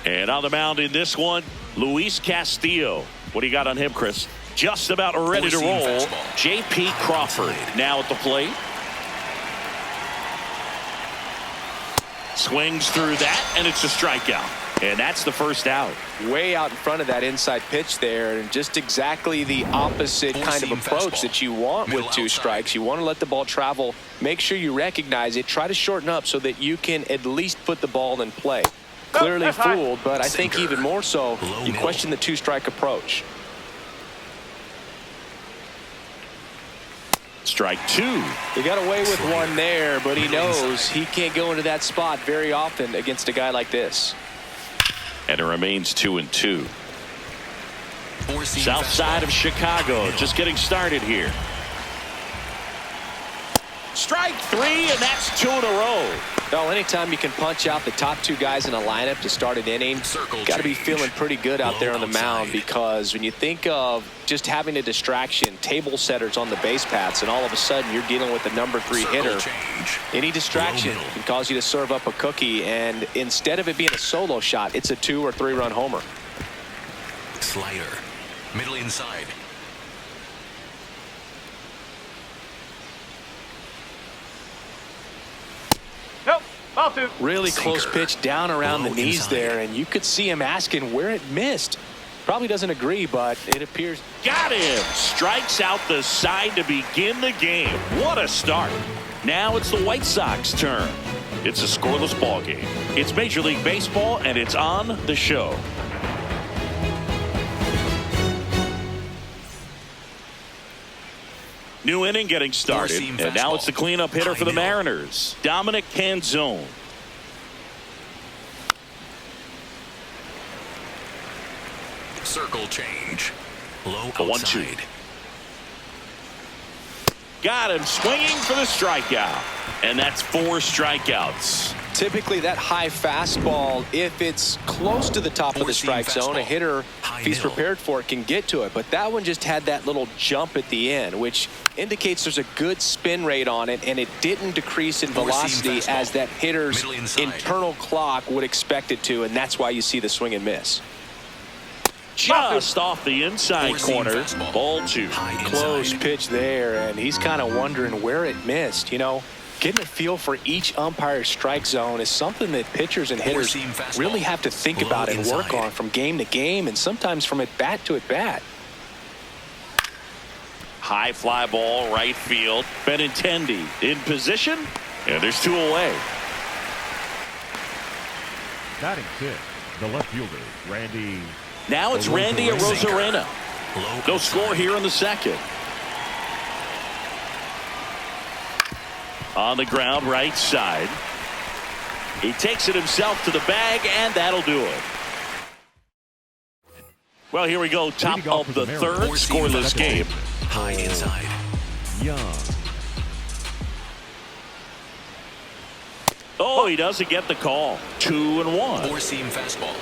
And on the mound in this one, Luis Castillo. What do you got on him, Chris? Just about ready to roll. J.P. Crawford now at the plate. Swings through that, and it's a strikeout. And that's the first out. Way out in front of that inside pitch there, and just exactly the opposite kind of approach that you want with two strikes. You want to let the ball travel. Make sure you recognize it. Try to shorten up so that you can at least put the ball in play. Clearly fooled, but I think even more so, you question the two-strike approach. Strike two. He got away with one there, but he knows he can't go into that spot very often against a guy like this. And it remains 2-2. South side of Chicago just getting started here. Strike three, and that's two in a row. Well, anytime you can punch out the top two guys in a lineup to start an inning, got to be feeling pretty good out there on the mound, because when you think of just having a distraction, table setters on the base paths, and all of a sudden you're dealing with the number 3 hitter, any distraction can cause you to serve up a cookie, and instead of it being a solo shot, it's a 2 or 3 run homer. Slider, middle inside. Really close pitch down around the knees there, and you could see him asking where it missed. Probably doesn't agree, but it appears. Got him. Strikes out the side to begin the game. What a start. Now it's the White Sox turn. It's a scoreless ball game. It's Major League Baseball, and it's on the show. New inning getting started, and now it's the cleanup hitter for the Mariners, Dominic Canzone. Circle change. Low outside. 1-2. Got him swinging for the strikeout, and that's 4 strikeouts. Typically that high fastball, if it's close to the top of the strike zone, a hitter, if he's prepared for it, can get to it. But that one just had that little jump at the end, which indicates there's a good spin rate on it, and it didn't decrease in velocity as that hitter's internal clock would expect it to, and that's why you see the swing and miss. Just off the inside corner, ball 2. Close pitch there, and he's kind of wondering where it missed. You know, getting a feel for each umpire's strike zone is something that pitchers and hitters really have to think about and work on from game to game, and sometimes from at bat to at bat. High fly ball, right field. Benintendi in position, and there's 2 away. Batting 6, the left fielder, Randy. Now it's Randy Arozarena. No score here in the second. On the ground, right side. He takes it himself to the bag, and that'll do it. Well, here we go. Top of the third, scoreless game. High inside. Young. Oh, he doesn't get the call. 2-1. 4-seam fastball.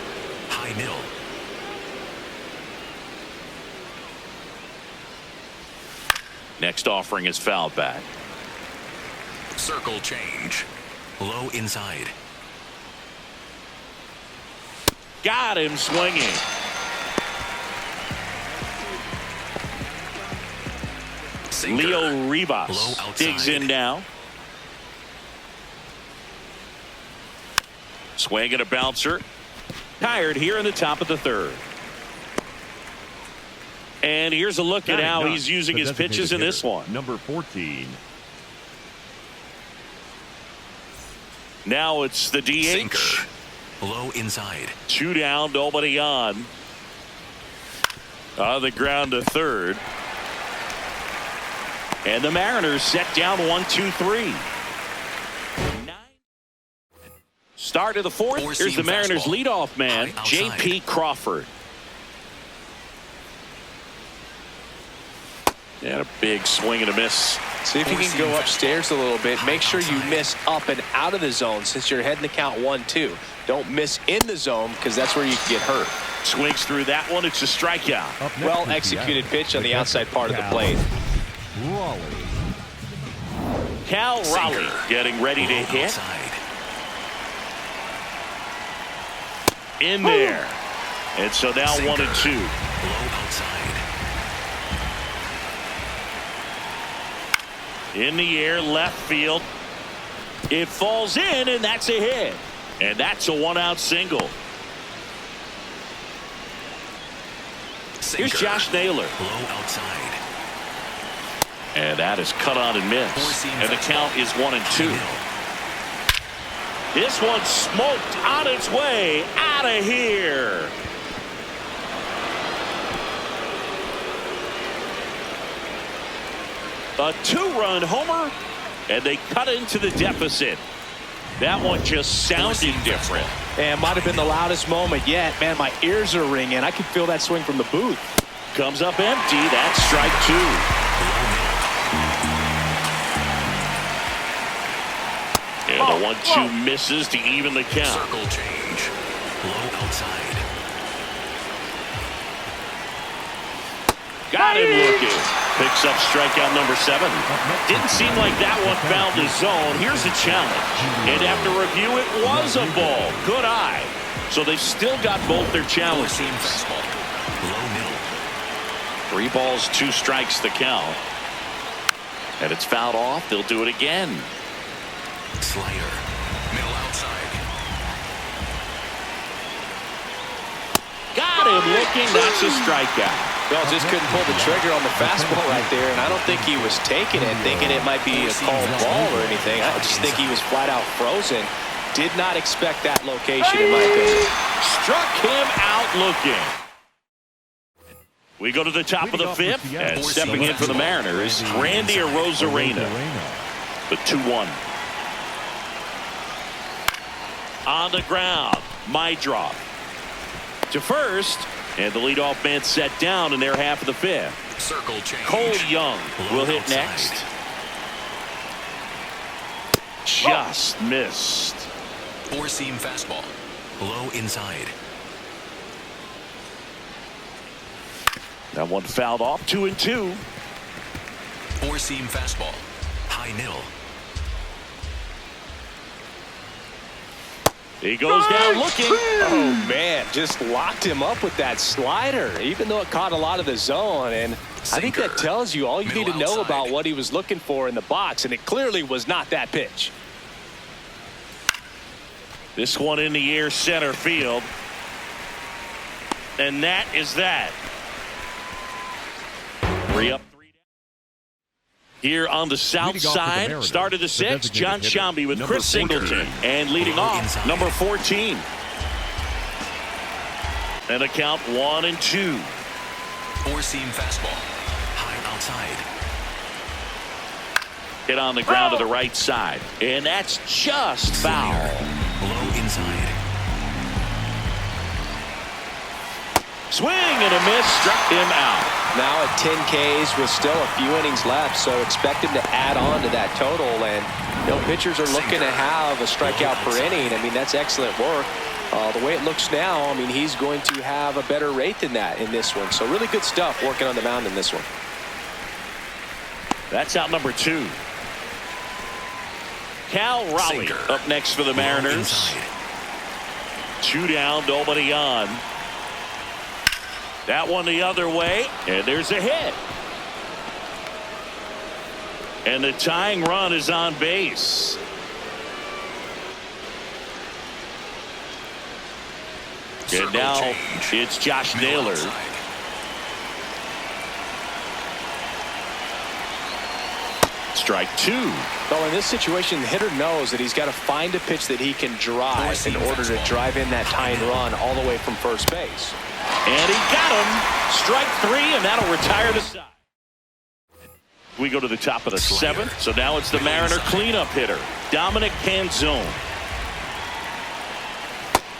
High middle. Next offering is foul back. Circle change. Low inside. Got him swinging. Sinker. Leo Rivas digs in now. Swing and a bouncer. Tired here in the top of the third. And here's a look at how he's using his pitches in this one. Number 14. Now it's the DH. Sinker. Low inside. 2 down, nobody on. On the ground to third. And the Mariners set down 1-2-3. Start of the fourth. Here's the Mariners leadoff man, J.P. Crawford. And a big swing and a miss. See if you can go upstairs a little bit. Make sure you miss up and out of the zone since you're heading to count 1-2. Don't miss in the zone, because that's where you can get hurt. Swings through that one. It's a strikeout. Well executed pitch on the outside part of the plate. Cal Raleigh getting ready to hit. in there. And so now Sinker. 1-2. Low outside. In the air, left field. It falls in, and that's a hit. And that's a 1-out single. Sinker. Here's Josh Naylor. Low outside. And that is cut on and missed. And the count is 1-2. This one smoked on its way out of here. A 2-run homer, and they cut into the deficit. That one just sounded different. And might have been the loudest moment yet. Man, my ears are ringing. I can feel that swing from the booth. Comes up empty. That's strike 2. And the 1-2 misses to even the count. Circle change. Low outside. Got him looking. Picks up strikeout number 7. Didn't seem like that one found the zone. Here's a challenge. And after review, it was a ball. Good eye. So they've still got both their challenges. Low middle. 3 balls, 2 strikes the count. And it's fouled off. They'll do it again. Slider. Middle outside. Got him looking. That's a strikeout. Well, just couldn't pull the trigger on the fastball right there, and I don't think he was taking it, thinking it might be a called ball or anything. I just think he was flat out frozen. Did not expect that location, in my opinion. Struck him out looking. We go to the top of the 5th, and stepping in for the Mariners, Randy Arozarena. The 2-1. On the ground, Mydrop to first, and the leadoff man set down in their half of the 5th. Circle change. Cole Young will hit outside. next. Just missed. Four-seam fastball. Low inside. That one fouled off. 2-2. Four-seam fastball. High middle. He goes down looking. Oh, man, just locked him up with that slider, even though it caught a lot of the zone. And I think that tells you all you need to know about what he was looking for in the box, and it clearly was not that pitch. This one in the air, center field. And that is that. 3 up, 3 down. Here on the south side, start of the 6th, John Shambi with Chris Singleton. And leading off, number 14. And a count 1-2. Four-seam fastball. High outside. Hit on the ground to the right side. And that's just foul. Low inside. Swing and a miss, struck him out. Now at 10 Ks with still a few innings left, so expect him to add on to that total. And pitchers are looking to have a strikeout per inning. I mean, that's excellent work. The way it looks now, I mean, he's going to have a better rate than that in this one. So really good stuff working on the mound in this one. That's out number 2. Cal Raleigh up next for the Mariners. 2 down, nobody on. That one the other way, and there's a hit. And the tying run is on base. And now it's Josh Naylor. Strike 2. Well, in this situation, the hitter knows that he's got to find a pitch that he can drive in order to drive in that tying run all the way from first base. And he got him. Strike 3, and that'll retire the side. We go to the top of the 7th, so now it's the Mariner cleanup hitter, Dominic Canzone.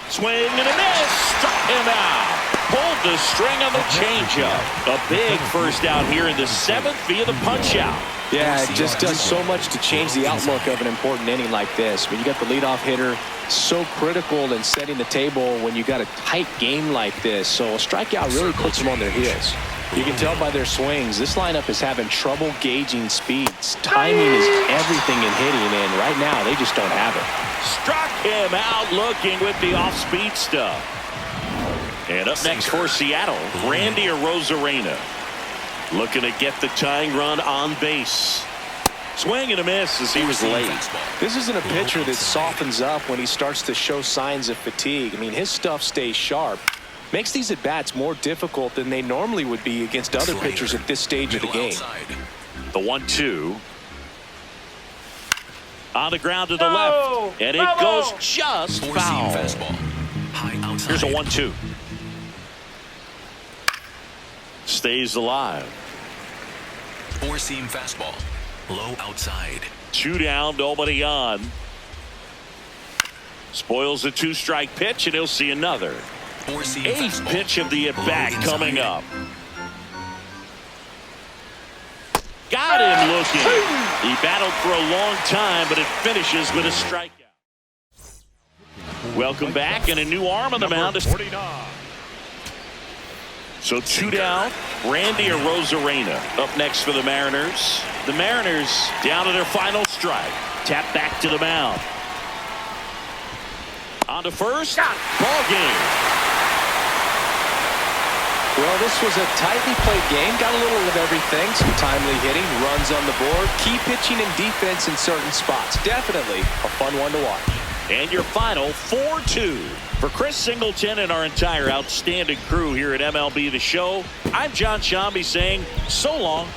Swing and a miss. Struck him out. Pulled the string on the changeup. A big first out here in the 7th via the punch-out. Yeah, it just does so much to change the outlook of an important inning like this. When you got the leadoff hitter, so critical in setting the table when you got a tight game like this. So a strikeout really puts them on their heels. You can tell by their swings, this lineup is having trouble gauging speeds. Timing is everything in hitting, and right now they just don't have it. Struck him out looking with the off-speed stuff. And up next for Seattle, Randy Arozarena. Looking to get the tying run on base. Swing and a miss as he was late. This isn't a pitcher that softens up when he starts to show signs of fatigue. I mean, his stuff stays sharp. Makes these at-bats more difficult than they normally would be against other pitchers at this stage of the game. The 1-2. On the ground to the left. And it goes just foul. Here's a 1-2. Stays alive. Four-seam fastball. Low outside. 2 down, nobody on. Spoils a 2-strike pitch, and he'll see another. Eighth pitch of the at-bat coming up. Got him looking. He battled for a long time, but it finishes with a strikeout. Welcome back, and a new arm on the mound. 49. So 2 down. Randy Arozarena up next for the Mariners. The Mariners down to their final strike. Tap back to the mound. On to first. Ball game. Well, this was a tightly played game. Got a little of everything. Some timely hitting, runs on the board, key pitching and defense in certain spots. Definitely a fun one to watch. And your final 4-2. For Chris Singleton and our entire outstanding crew here at MLB The Show, I'm John Shambi saying so long.